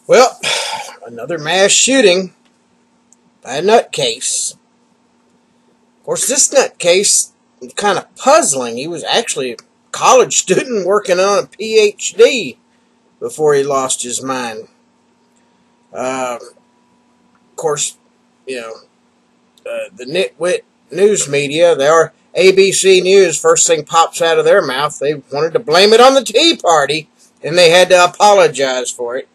Well, another mass shooting by a nutcase. Of course, this nutcase was kind of puzzling. He was actually a college student working on a PhD before he lost his mind. Of course, the nitwit news media, they are ABC News, first thing pops out of their mouth, they wanted to blame it on the Tea Party, and they had to apologize for it.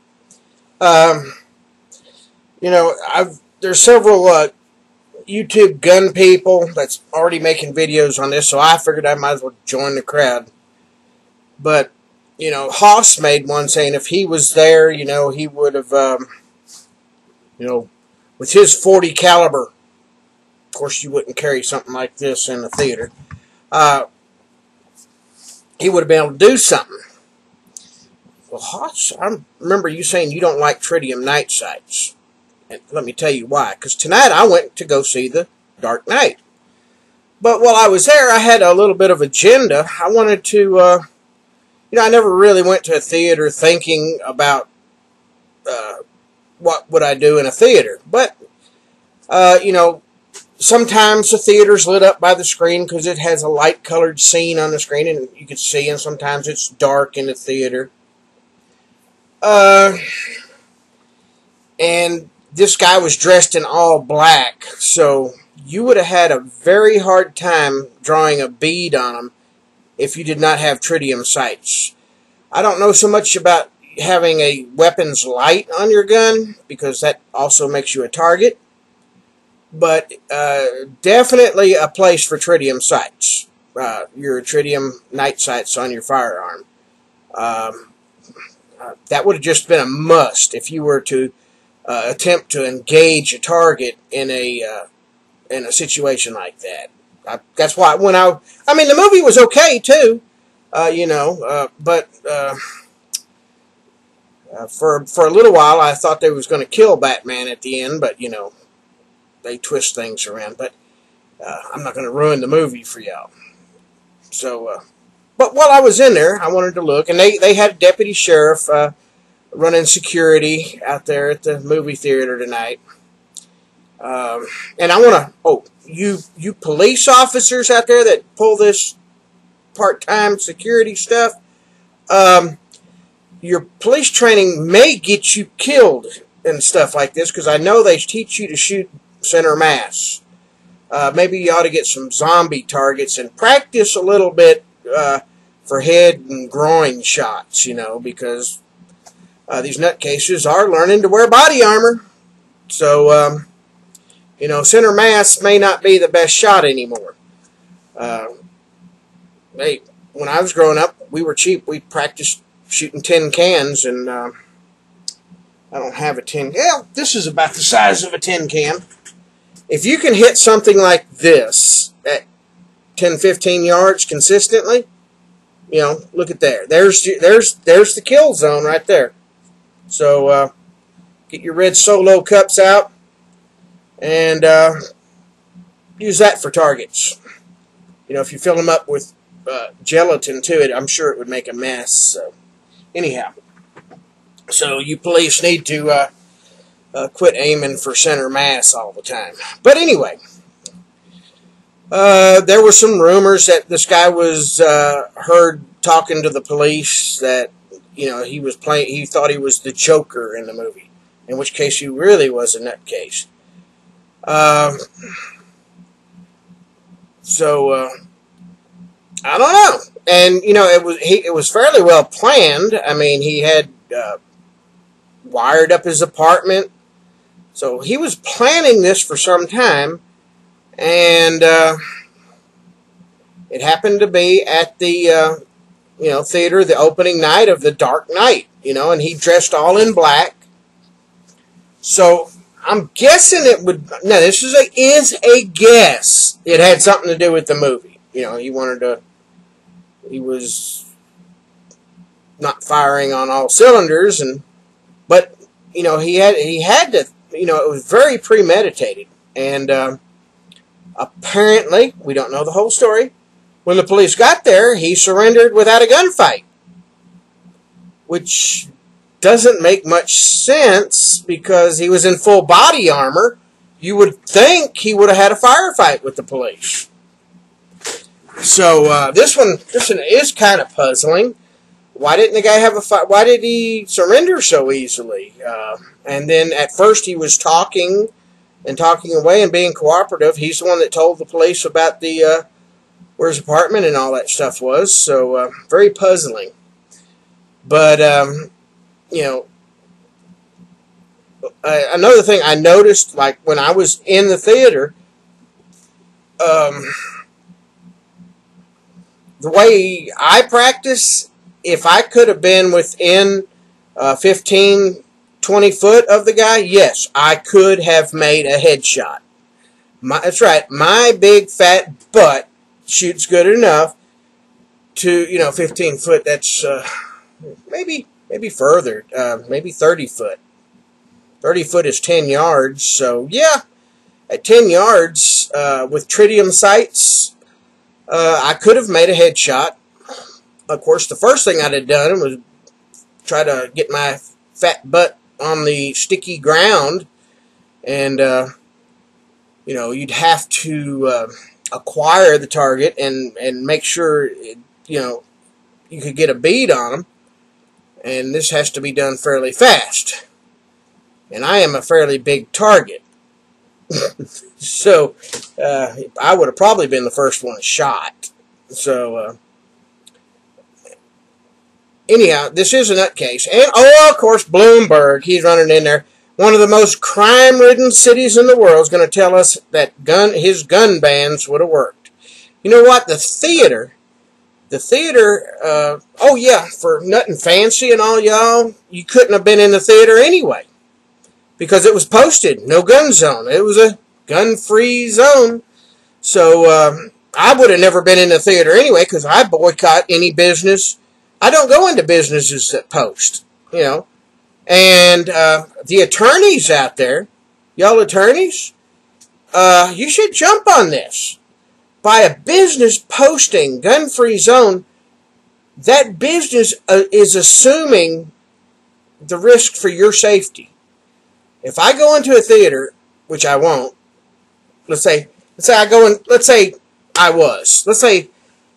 There's several YouTube gun people that's already making videos on this, so I figured I might as well join the crowd. But, Haas made one saying if he was there, he would have, with his .40 caliber, of course you wouldn't carry something like this in a theater, he would have been able to do something. Well, Haas, I remember you saying you don't like tritium night sights. And let me tell you why. Because tonight I went to go see The Dark Knight. But while I was there, I had a little bit of agenda. I wanted to, I never really went to a theater thinking about what would I do in a theater. But, sometimes the theater's lit up by the screen because it has a light-colored scene on the screen and you can see, and sometimes it's dark in the theater. And this guy was dressed in all black, so you would have had a very hard time drawing a bead on him if you did not have tritium sights. I don't know so much about having a weapons light on your gun, because that also makes you a target, but definitely a place for tritium sights, your tritium night sights on your firearm. That would have just been a must if you were to attempt to engage a target in a situation like that. That's why when the movie was okay too, but for a little while I thought they was going to kill Batman at the end, but they twist things around. But I'm not going to ruin the movie for y'all. So, but while I was in there, I wanted to look, and they had a deputy sheriff running security out there at the movie theater tonight. And I want to, you police officers out there that pull this part-time security stuff, your police training may get you killed and stuff like this, because I know they teach you to shoot center mass. Maybe you ought to get some zombie targets and practice a little bit for head and groin shots, because these nutcases are learning to wear body armor. So, center mass may not be the best shot anymore. When I was growing up, we were cheap. We practiced shooting tin cans, and I don't have a tin. Yeah, this is about the size of a tin can. If you can hit something like this at 10, 15 yards consistently, look at there. There's the kill zone right there. So get your red Solo cups out and use that for targets. If you fill them up with gelatin to it, I'm sure it would make a mess. So anyhow, so you police need to quit aiming for center mass all the time. But anyway, there were some rumors that this guy was heard talking to the police that he thought he was the Joker in the movie, in which case he really was a nutcase. I don't know. And it was fairly well planned. I mean, he had wired up his apartment, so he was planning this for some time, and it happened to be at the theater, the opening night of The Dark Knight, and he dressed all in black. So I'm guessing it would. Now this is a guess. It had something to do with the movie. He was not firing on all cylinders, but he had to. It was very premeditated, and apparently we don't know the whole story. When the police got there, he surrendered without a gunfight, which doesn't make much sense because he was in full body armor. You would think he would have had a firefight with the police. So this one is kind of puzzling. Why didn't the guy have a fight? Why did he surrender so easily? And then at first he was talking away and being cooperative. He's the one that told the police about the where his apartment and all that stuff was. So very puzzling. But you know, another thing I noticed, like when I was in the theater, the way I practice, if I could have been within 15, 20 foot of the guy, yes, I could have made a headshot. That's right, my big fat butt shoots good enough to, 15 foot, that's maybe further, maybe 30 foot. 30 foot is 10 yards, so yeah, at 10 yards with tritium sights, I could have made a headshot. Of course, the first thing I'd have done was try to get my fat butt on the sticky ground, and you'd have to acquire the target and make sure you could get a bead on them, and this has to be done fairly fast. And I am a fairly big target. So, I would have probably been the first one shot. So, anyhow, this is a nutcase. And, of course, Bloomberg, he's running in there. One of the most crime-ridden cities in the world is going to tell us that his gun bans would have worked. You know what? The theater, oh yeah, for nothing fancy and all y'all, you couldn't have been in the theater anyway. Because it was posted, no gun zone. It was a gun-free zone. So I would have never been in the theater anyway because I boycott any business. I don't go into businesses that post, And the attorneys out there, y'all attorneys, you should jump on this. By a business posting gun-free zone, that business is assuming the risk for your safety. If I go into a theater, which I won't, let's say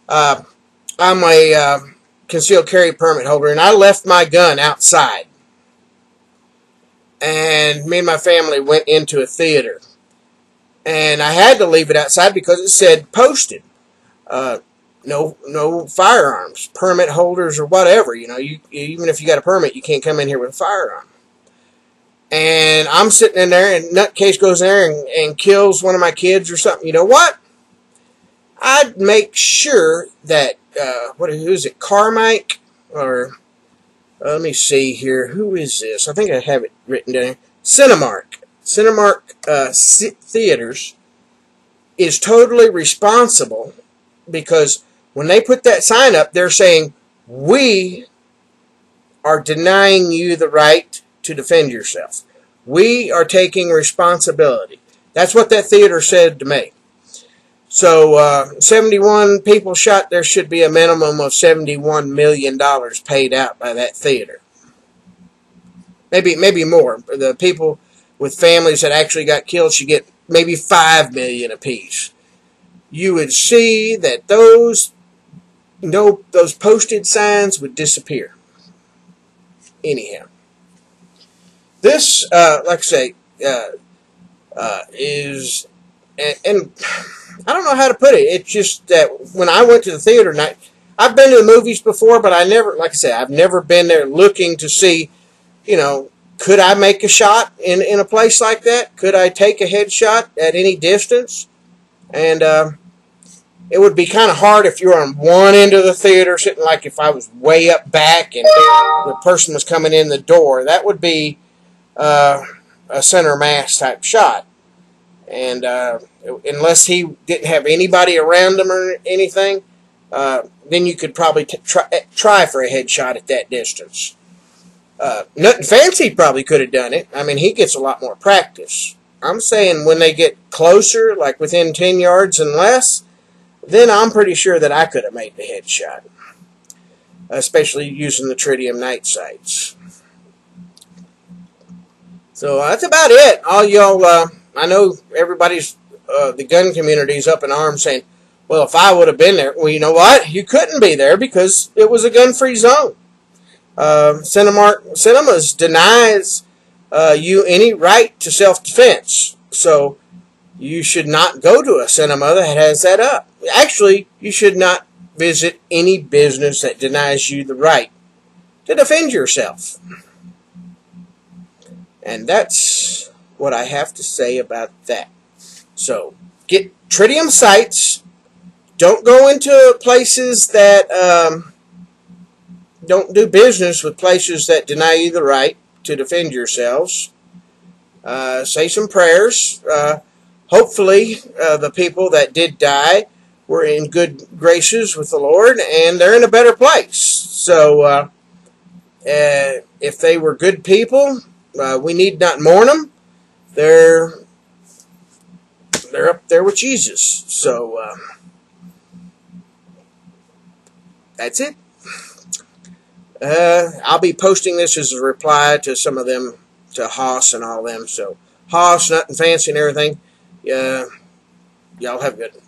I'm a concealed carry permit holder and I left my gun outside and me and my family went into a theater and I had to leave it outside because it said posted, no firearms, permit holders or whatever, even if you got a permit, you can't come in here with a firearm. And I'm sitting in there, and nutcase goes in there and kills one of my kids or something. You know what? I'd make sure that, who is it, Carmike? Or, let me see here. Who is this? I think I have it written down. Cinemark. Cinemark Theaters is totally responsible because when they put that sign up, they're saying, we are denying you the right to defend yourself. We are taking responsibility. That's what that theater said to me. So, 71 people shot. There should be a minimum of $71 million paid out by that theater. Maybe more. The people with families that actually got killed should get maybe $5 million apiece. You would see that those posted signs would disappear. Anyhow. This, like I say, is, and I don't know how to put it. It's just that when I went to the theater, and I've been to the movies before, but I never, like I said, I've never been there looking to see, could I make a shot in a place like that? Could I take a headshot at any distance? And it would be kind of hard if you were on one end of the theater, sitting like if I was way up back and the person was coming in the door. That would be a center mass type shot, and unless he didn't have anybody around him or anything, then you could probably try for a headshot at that distance. Nothing fancy probably could have done it. I mean, he gets a lot more practice. I'm saying when they get closer, like within 10 yards and less, then I'm pretty sure that I could have made the headshot, especially using the tritium night sights. So that's about it. All y'all, I know everybody's, the gun community's up in arms saying, well, if I would have been there, well, you know what? You couldn't be there because it was a gun-free zone. Cinemas denies you any right to self-defense. So you should not go to a cinema that has that up. Actually, you should not visit any business that denies you the right to defend yourself. And that's what I have to say about that. So, get tritium sights. Don't go into places that, don't do business with places that deny you the right to defend yourselves. Say some prayers. Hopefully, the people that did die were in good graces with the Lord, and they're in a better place. So, if they were good people, we need not mourn them. They're up there with Jesus. So, that's it. I'll be posting this as a reply to some of them, to Haas and all them. So, Haas, Nut and Fancy and everything. Y'all have a good one.